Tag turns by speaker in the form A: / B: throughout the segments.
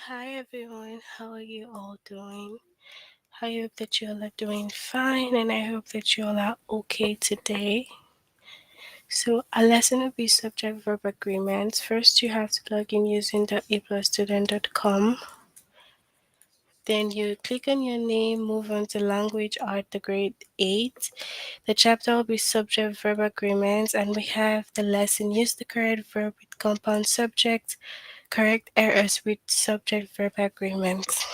A: Hi everyone, how are you all doing? I hope that you all are doing fine and I hope that you all are okay today. So, our lesson will be subject verb agreements. First, you have to log in using the aplusstudent.com. Then, you click on your name, move on to language art, the grade 8. The chapter will be subject verb agreements, and we have the lesson use the correct verb with compound subject, correct errors with subject verb agreements.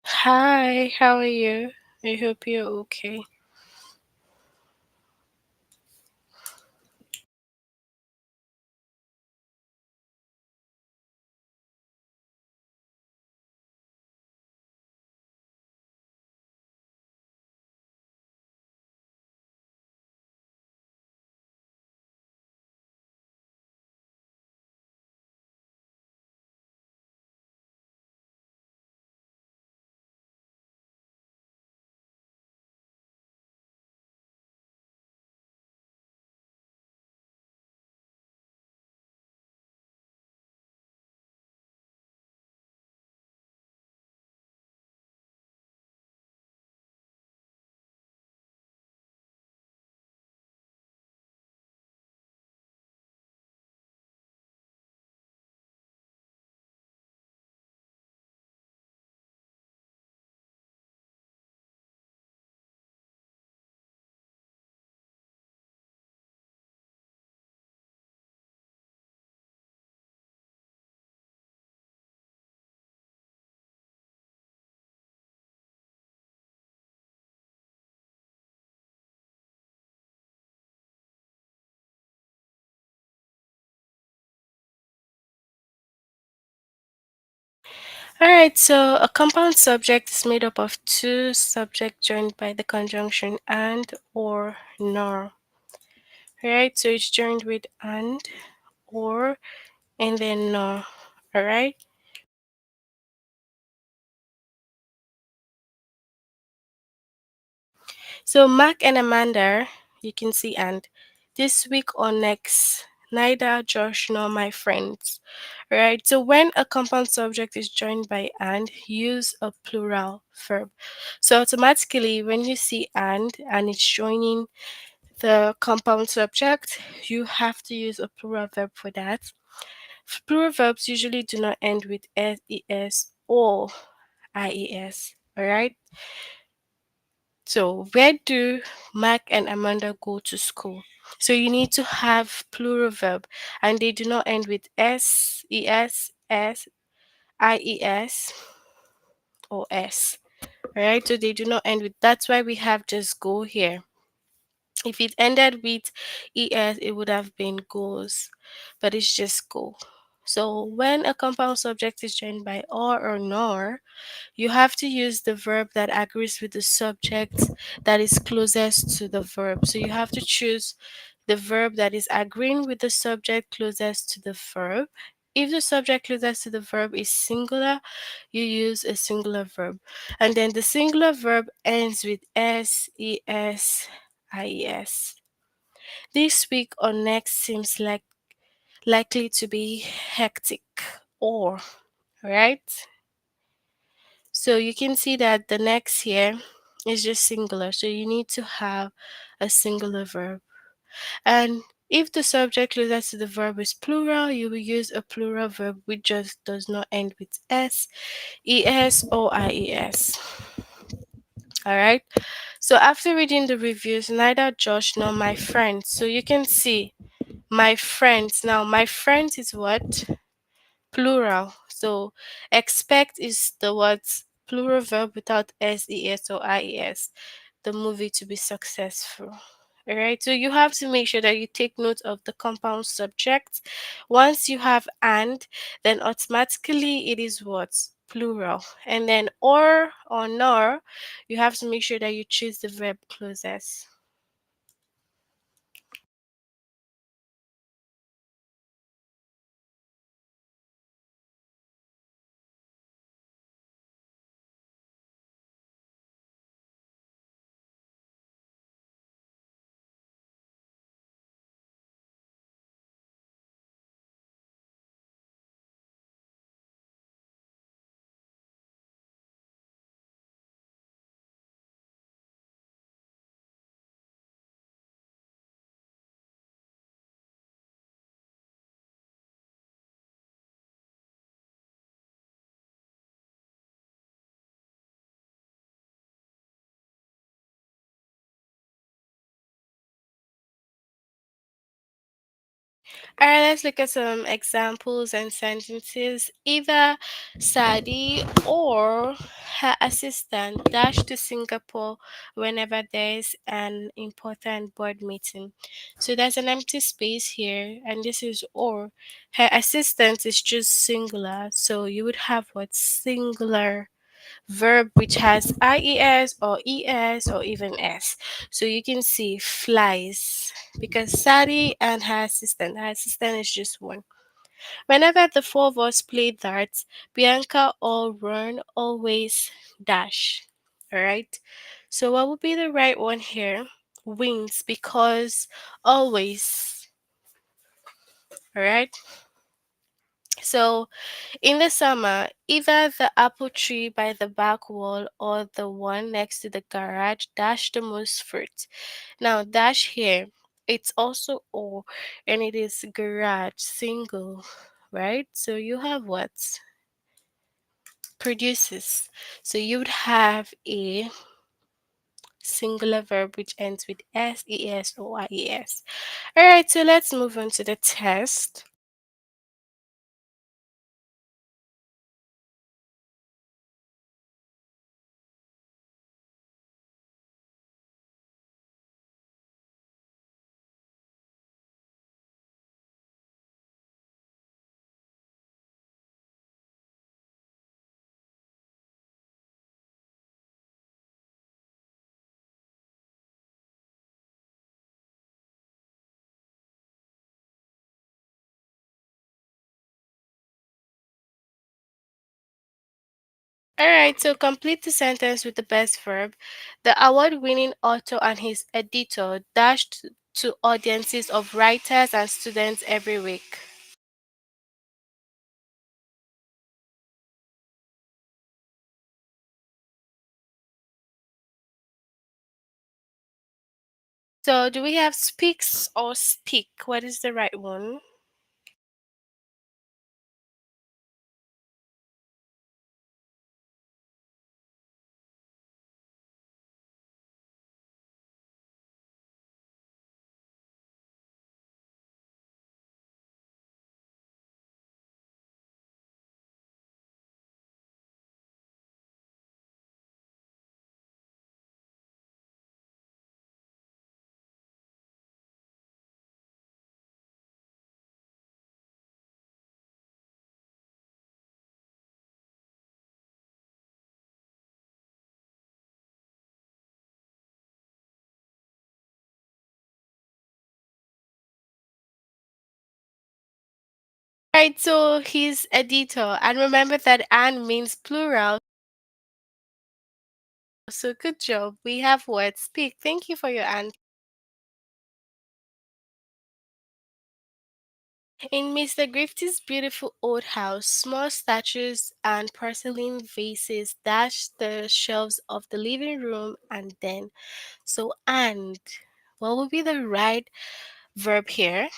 A: Hi, how are you? I hope you're okay. Alright, so a compound subject is made up of two subjects joined by the conjunction and or nor. Right, so it's joined with and or and then nor. Alright, so Mark and Amanda, you can see and this week or next, neither Josh nor my friends. Right, so when a compound subject is joined by and, use a plural verb. So automatically, when you see and it's joining the compound subject, you have to use a plural verb for that. Plural verbs usually do not end with ses or ies. All right. So where do Mark and Amanda go to school? So you need to have plural verb, and they do not end with ies, or s. All right. So they do not end with. That's why we have just go here. If it ended with es, it would have been goes, but it's just go. So when a compound subject is joined by or nor, you have to use the verb that agrees with the subject that is closest to the verb. So you have to choose the verb that is agreeing with the subject closest to the verb. If the subject closest to the verb is singular, you use a singular verb. And then the singular verb ends with ies. This week or next seems like likely to be hectic or right. So you can see that the next here is just singular. So you need to have a singular verb. And if the subject closer to the verb is plural, you will use a plural verb which just does not end with s, es, or ies. All right. So after reading the reviews, neither Josh nor my friends. So you can see my friends. Now, my friends is what? Plural. So expect is the words plural verb without ses or ies. The movie to be successful. All right. So you have to make sure that you take note of the compound subject. Once you have and, then automatically it is what? Plural. And then or nor, you have to make sure that you choose the verb closest. All right, let's look at some examples and sentences. Either Sadi or her assistant dash to Singapore whenever there's an important board meeting. So there's an empty space here, and this is or. Her assistant is just singular, so you would have what? Singular verb which has ies or es or even s. So you can see flies because Sari and her assistant is just one. Whenever the four of us play darts, Bianca or Ron always dash. All right. So what would be the right one here? Wins because always. All right. So in the summer, either the apple tree by the back wall or the one next to the garage dash the most fruit. Now, dash here, it's also or, and it is garage single, right? So you have what? Produces. So you would have a singular verb which ends with s, es, or ies. All right, so let's move on to the test. All right, so complete the sentence with the best verb. The award winning author and his editor dashed to audiences of writers and students every week. So, do we have speaks or speak? What is the right one? Right, so he's editor. And remember that and means plural. So, good job. We have what? Speak. Thank you for your answer. In Mr. Grifty's beautiful old house, small statues and porcelain vases dash the shelves of the living room and den. So, and what would be the right verb here?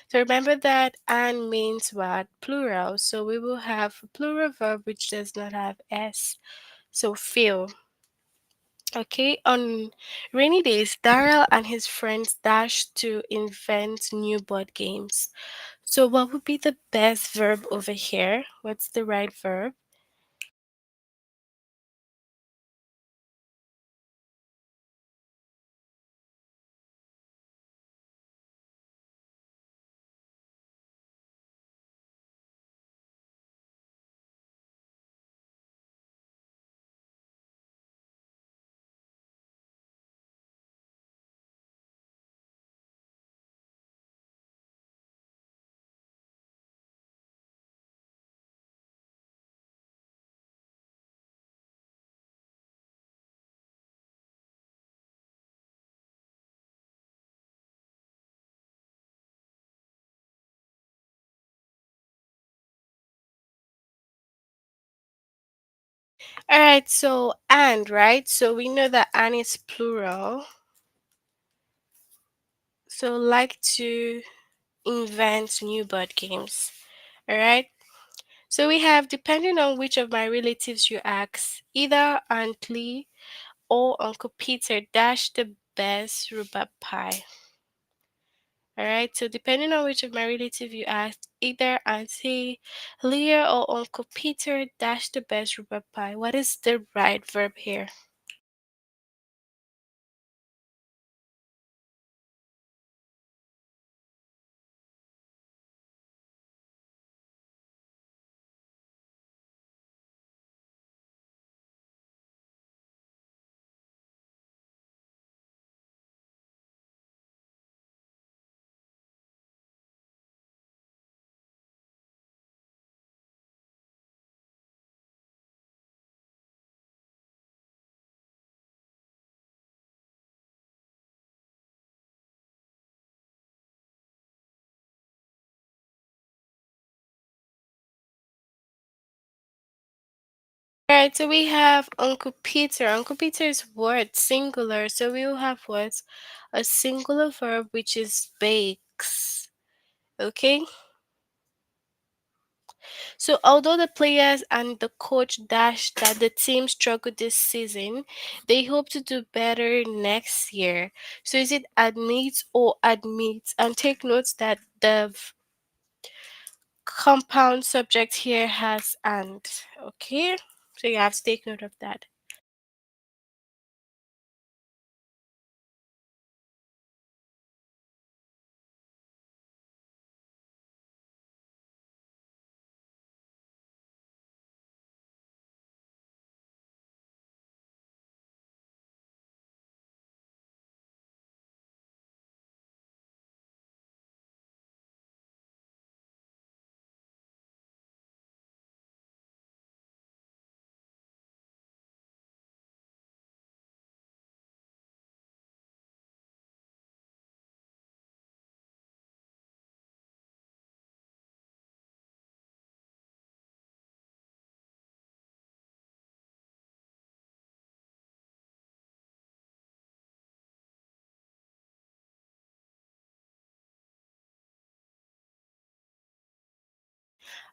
A: So remember that and means what? Plural. So we will have a plural verb which does not have s. So feel. Okay, on rainy days, Daryl and his friends dash to invent new board games. So, what would be the best verb over here? What's the right verb? All right, so and, right? So, we know that and is plural. So, like to invent new board games. All right. So, we have depending on which of my relatives you ask, either Aunt Lee or Uncle Peter dash the best rhubarb pie. All right. So depending on which of my relative you ask, either Auntie Leah or Uncle Peter dash the best rhubarb pie. What is the right verb here? All right. So we have Uncle Peter. Uncle Peter is what singular. So we will have what a singular verb which is bakes. Okay. So, although the players and the coach dashed that the team struggled this season, they hope to do better next year. So, is it admits or admits? And take note that the compound subject here has and. Okay, so you have to take note of that.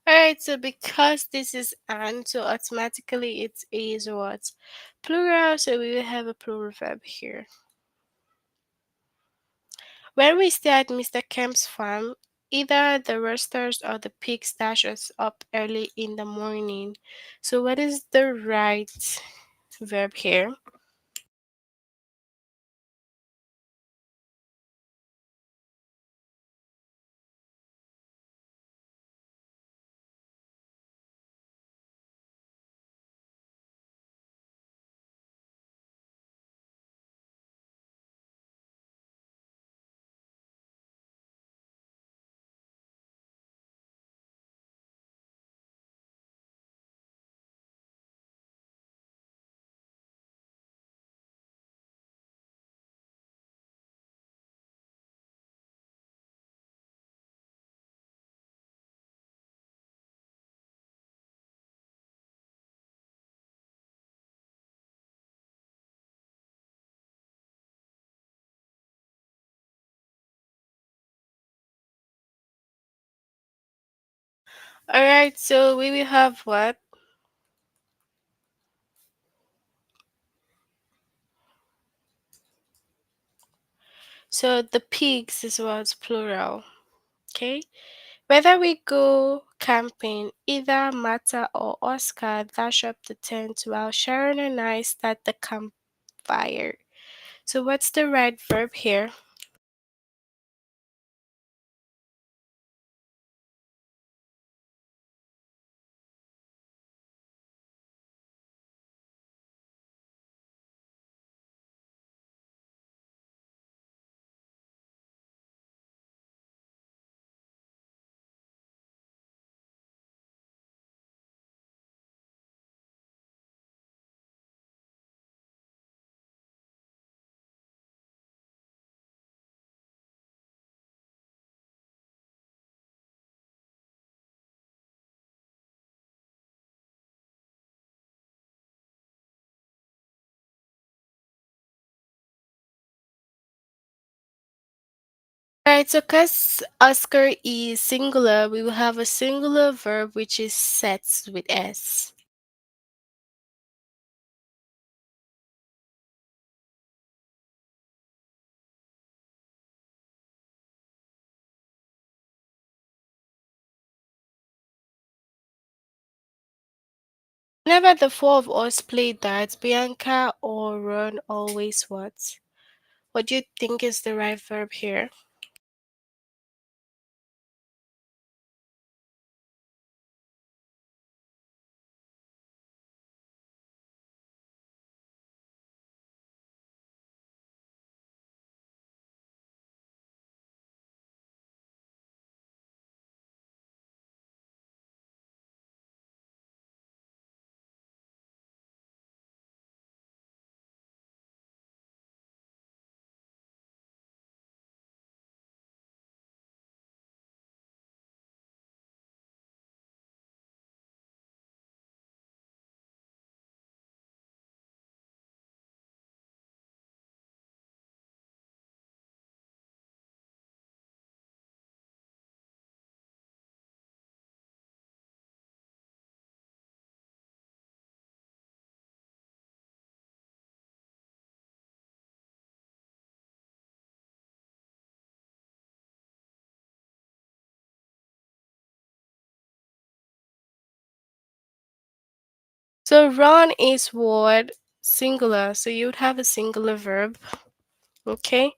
A: All right, so because this is and, so automatically it is what plural. So we will have a plural verb here. When we stay at Mr. Kemp's farm, either the roosters or the pigs dash us up early in the morning. So, what is the right verb here? Alright, so we will have what? So the pigs is what's plural. Okay? Whether we go camping, either Martha or Oscar dash up the tent while Sharon and I start the campfire. So what's the right verb here? Alright, so because Oscar is singular, we will have a singular verb which is sets with S. Whenever the four of us play darts, Bianca or Ron always what? What do you think is the right verb here? So Ron is what? Singular. So you would have a singular verb. Okay.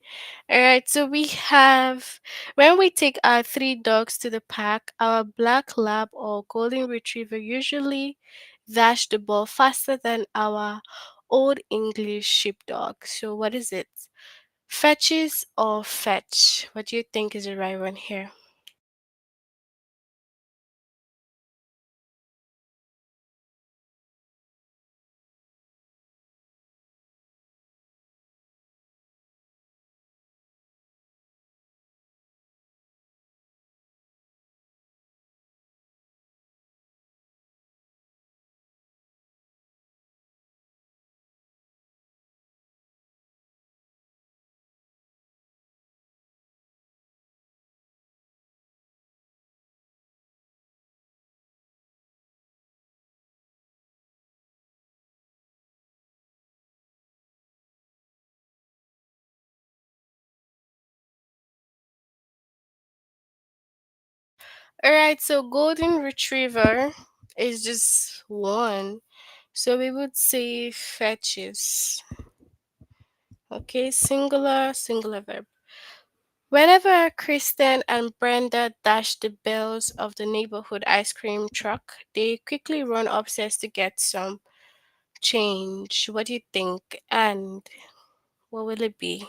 A: All right. So we have when we take our three dogs to the park, our black lab or golden retriever usually dash the ball faster than our old English sheepdog. So what is it? Fetches or fetch? What do you think is the right one here? All right. So golden retriever is just one. So we would say fetches. Okay, singular, singular verb. Whenever Kristen and Brenda dash the bells of the neighborhood ice cream truck, they quickly run upstairs to get some change. What do you think? And what will it be?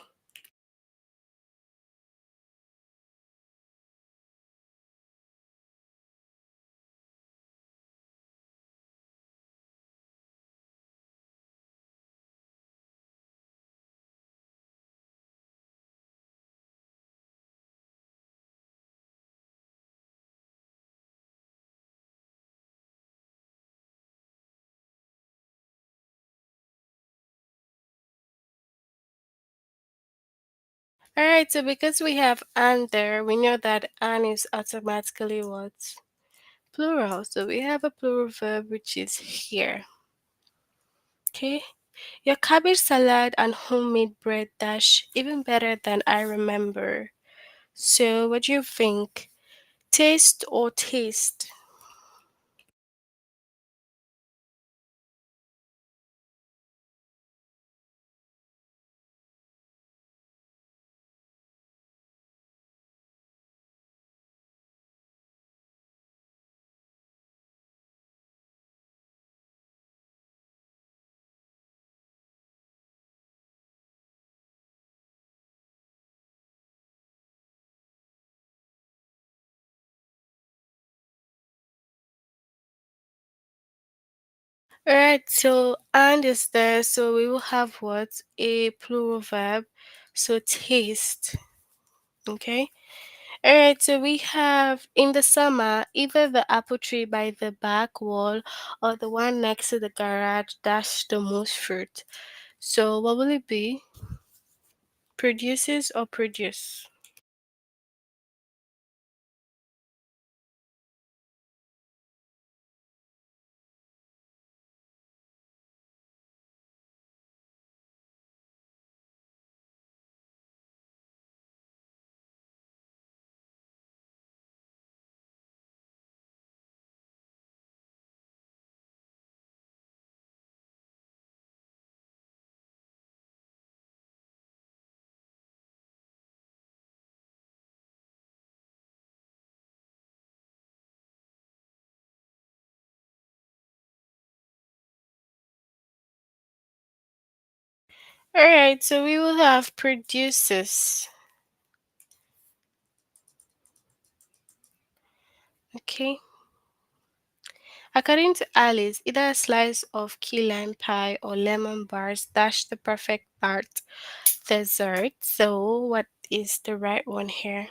A: All right, so because we have and there, we know that and is automatically what? Plural. So we have a plural verb which is here. Okay. Your cabbage salad and homemade bread dash even better than I remember. So what do you think? Taste or taste? Alright, so and is there, so we will have what? A plural verb. So taste. Okay. Alright, so we have in the summer either the apple tree by the back wall or the one next to the garage dash the most fruit. So what will it be? Produces or produce? Alright, so we will have produces. Okay. According to Alice, either a slice of key lime pie or lemon bars dash the perfect tart dessert. So what is the right one here?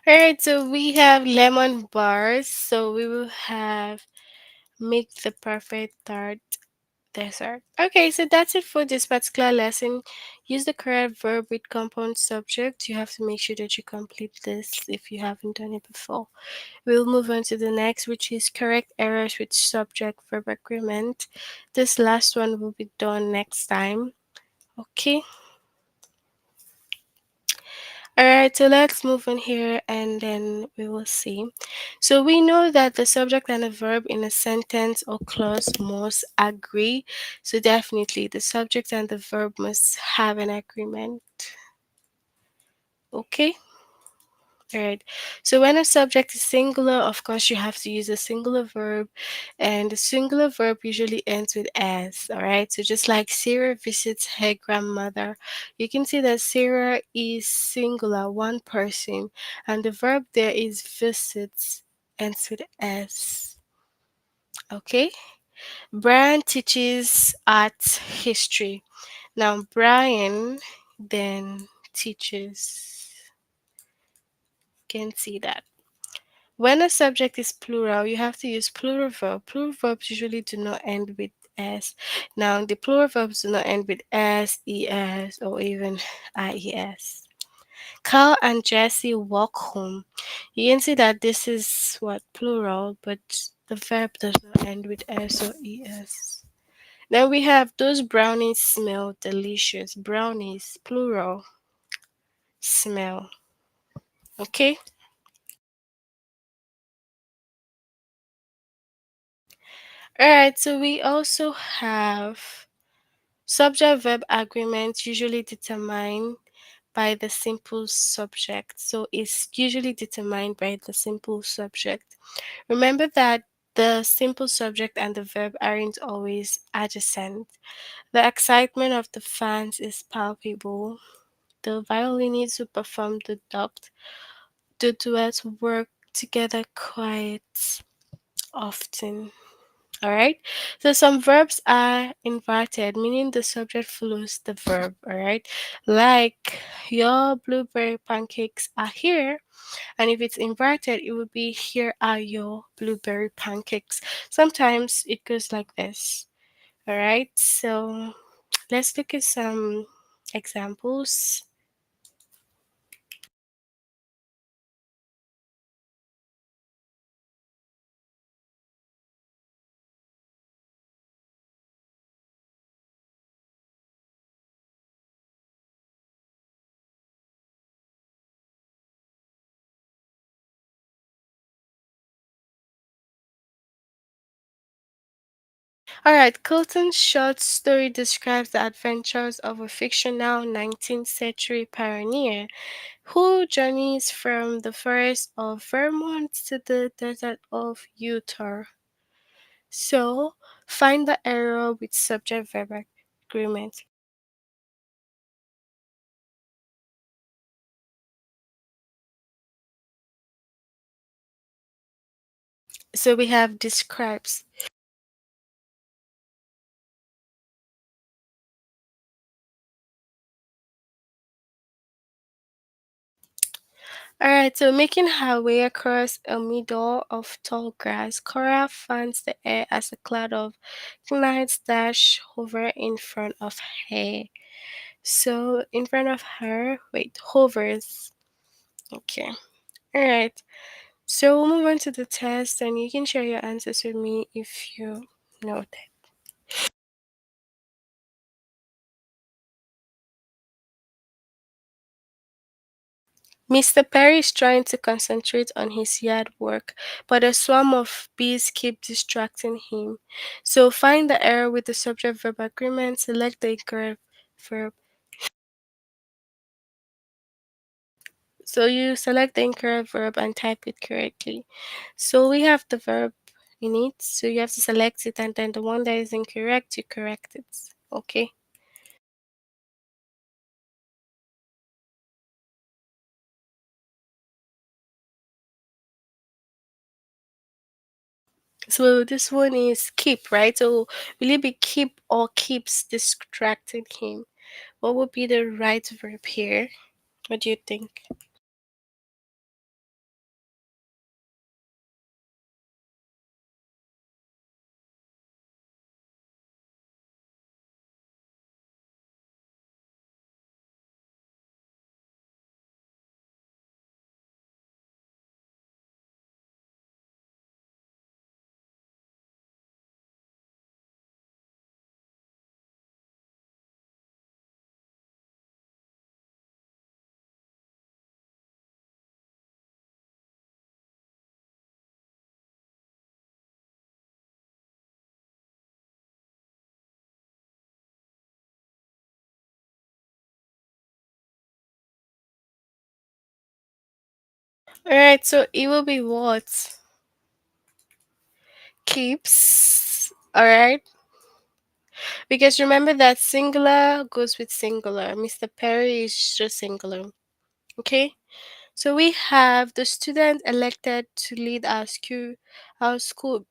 A: Alright, so we have lemon bars. So we will have make the perfect tart dessert. Okay, so that's it for this particular lesson. Use the correct verb with compound subject. You have to make sure that you complete this if you haven't done it before. We'll move on to the next, which is correct errors with subject verb agreement. This last one will be done next time. Okay. All right, so let's move on here and then we will see. So we know that the subject and the verb in a sentence or clause must agree. So definitely the subject and the verb must have an agreement. Okay. All right. So when a subject is singular, of course, you have to use a singular verb, and the singular verb usually ends with s. All right. So just like Sarah visits her grandmother, you can see that Sarah is singular, one person, and the verb there is visits, ends with s. Okay. Brian teaches art history. Now, Brian then teaches. Can see that. When a subject is plural, you have to use plural verb. Plural verbs usually do not end with s. Now, the plural verbs do not end with s, es, or even ies. Carl and Jesse walk home. You can see that this is what plural, but the verb does not end with s or es. Then we have those brownies smell delicious. Brownies, plural, smell. Okay. All right. So we also have subject verb agreement, usually determined by the simple subject. So it's usually determined by the simple subject. Remember that the simple subject and the verb aren't always adjacent. The excitement of the fans is palpable. The violinists who perform the duets work together quite often. Alright? So some verbs are inverted, meaning the subject follows the verb, alright? Like your blueberry pancakes are here. And if it's inverted, it would be here are your blueberry pancakes. Sometimes it goes like this. Alright, so let's look at some examples. Alright, Colton's short story describes the adventures of a fictional 19th century pioneer who journeys from the forest of Vermont to the desert of Utah. So, find the error with subject verb agreement. So, we have describes. Alright, so making her way across a meadow of tall grass, Cora finds the air as a cloud of clouds dash hover in front of her. So, in front of her, wait, hovers. Okay. Alright. So we'll move on to the test and you can share your answers with me if you know that. Mr. Perry is trying to concentrate on his yard work, but a swarm of bees keep distracting him. So find the error with the subject verb agreement, select the incorrect verb. So you select the incorrect verb and type it correctly. So we have the verb in it, so you have to select it and then the one that is incorrect, you correct it. Okay. So this one is keep, right? So will it be keep or keeps distracting him? What would be the right verb here? What do you think? Alright, so it will be what? Keeps. Alright. Because remember that singular goes with singular. Mr. Perry is just singular. Okay? So we have the student elected to lead our school.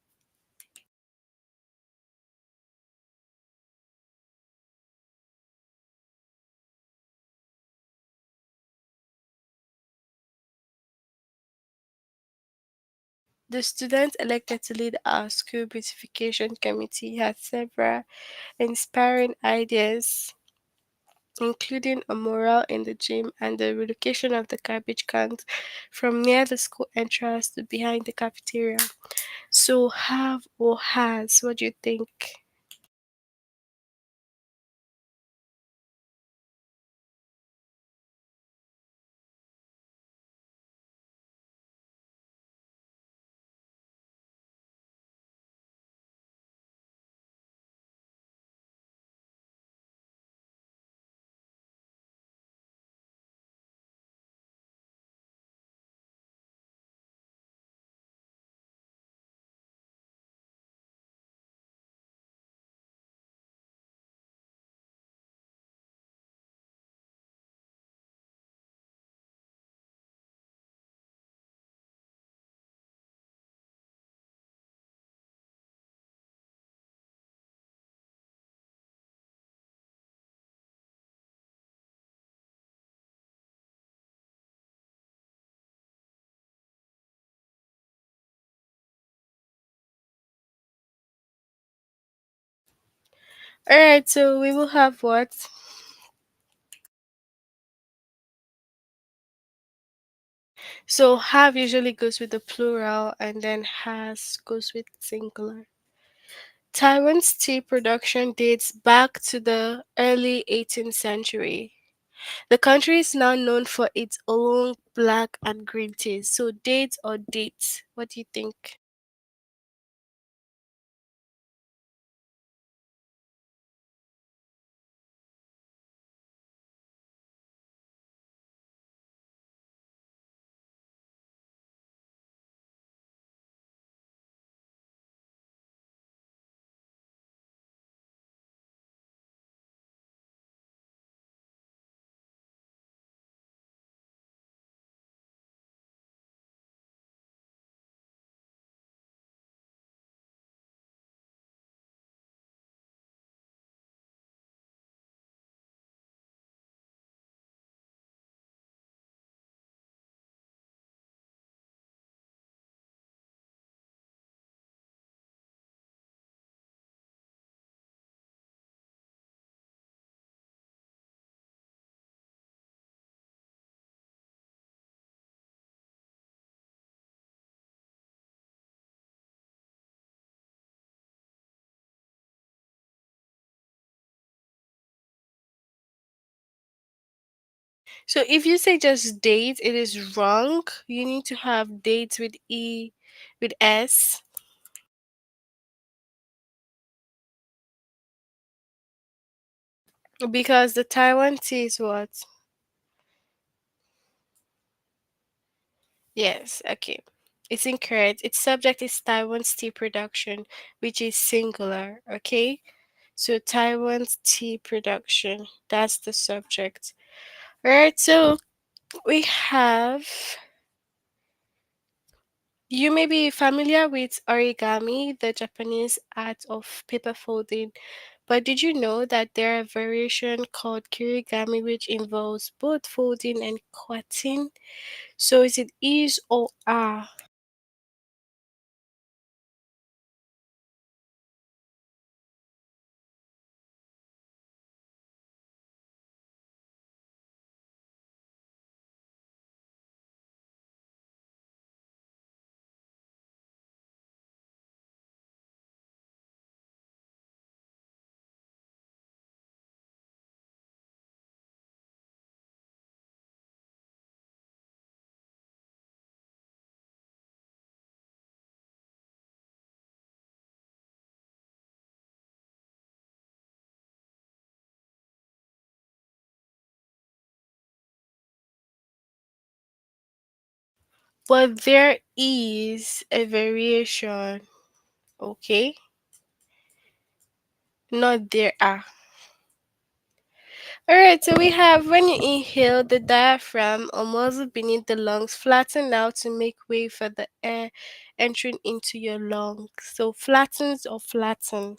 A: The student elected to lead our school beautification committee had several inspiring ideas, including a mural in the gym and the relocation of the garbage cans from near the school entrance to behind the cafeteria. So, have or has, what do you think? All right, so we will have what? So have usually goes with the plural and then has goes with singular. Taiwan's tea production dates back to the early 18th century. The country is now known for its own black and green teas. So dates or dates? What do you think? So if you say just dates, it is wrong. You need to have dates with with S, because the Taiwan tea is what? Yes, okay. It's incorrect. Its subject is Taiwan's tea production, which is singular, okay? So Taiwan's tea production, that's the subject. Alright, so we have, you may be familiar with origami, the Japanese art of paper folding, but did you know that there are a variation called kirigami which involves both folding and cutting? So is it is or are? But there is a variation, okay? Not there are. Alright, so we have when you inhale, the diaphragm or muscle beneath the lungs flatten out to make way for the air entering into your lungs. So flattens or flatten.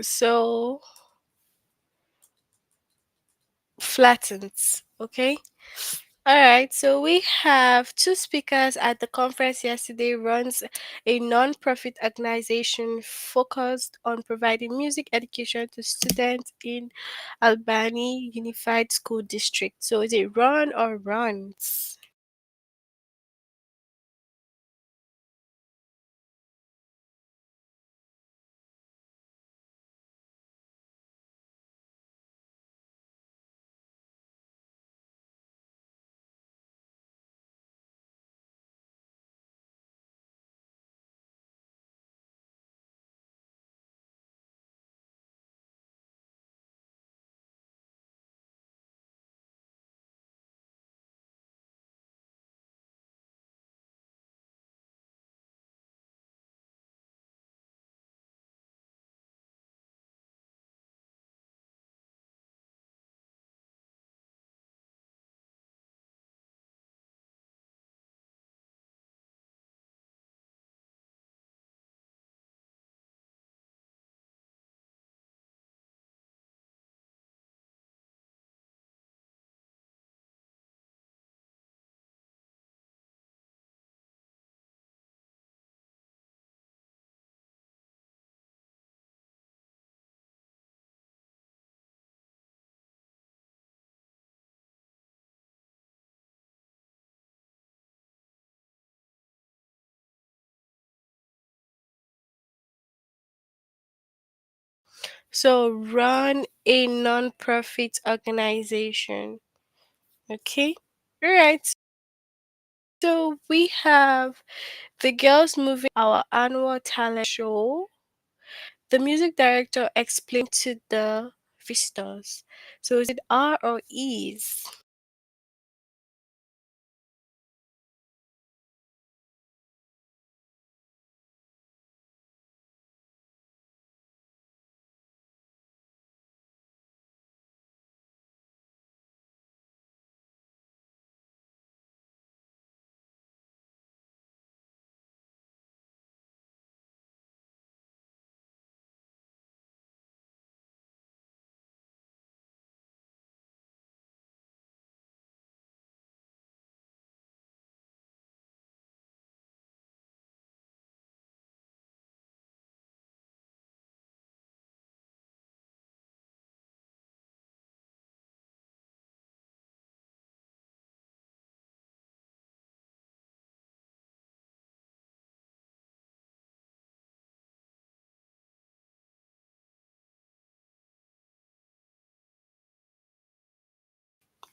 A: So flattens, okay? Alright, so we have two speakers at the conference yesterday runs a non-profit organization focused on providing music education to students in Albany Unified School District. So is it run or runs? So run a non-profit organization. Okay. All right. So we have the girls moving our annual talent show. The music director explained to the visitors. So is it R or E's?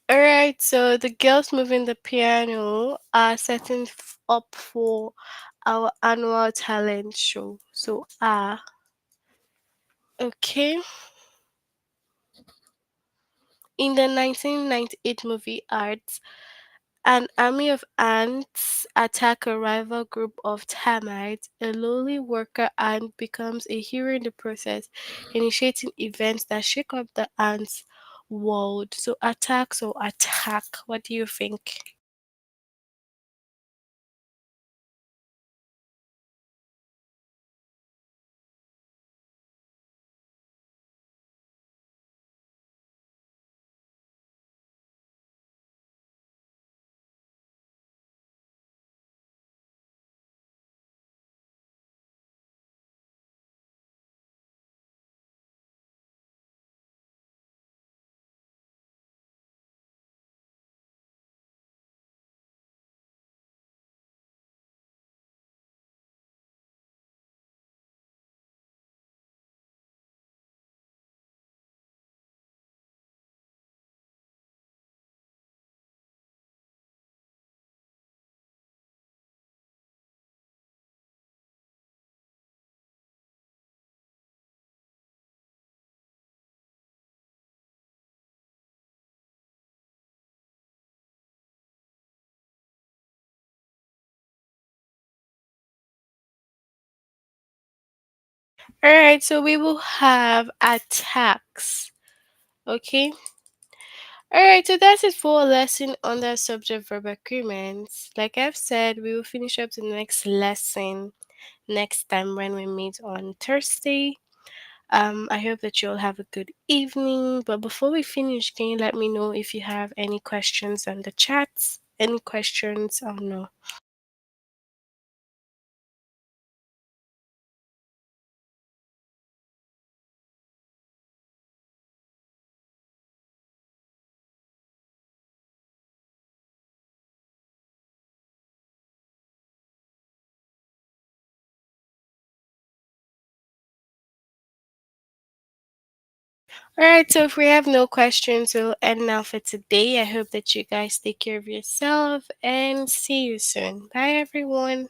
A: All right, so the girls moving the piano are setting up for our annual talent show. So okay. In the 1998 movie Art, an army of ants attack a rival group of termites. A lowly worker ant becomes a hero in the process, initiating events that shake up the ants' world. So attacks or attack. What do you think? All right, so we will have attacks. Okay. All right, so that's it for a lesson on the subject verb agreements. Like I've said, we will finish up the next lesson next time when we meet on Thursday. I hope that you'll have a good evening. But before we finish, can you let me know if you have any questions on the chats? Any questions? Oh no. All right, so if we have no questions, we'll end now for today. I hope that you guys take care of yourself and see you soon. Bye, everyone.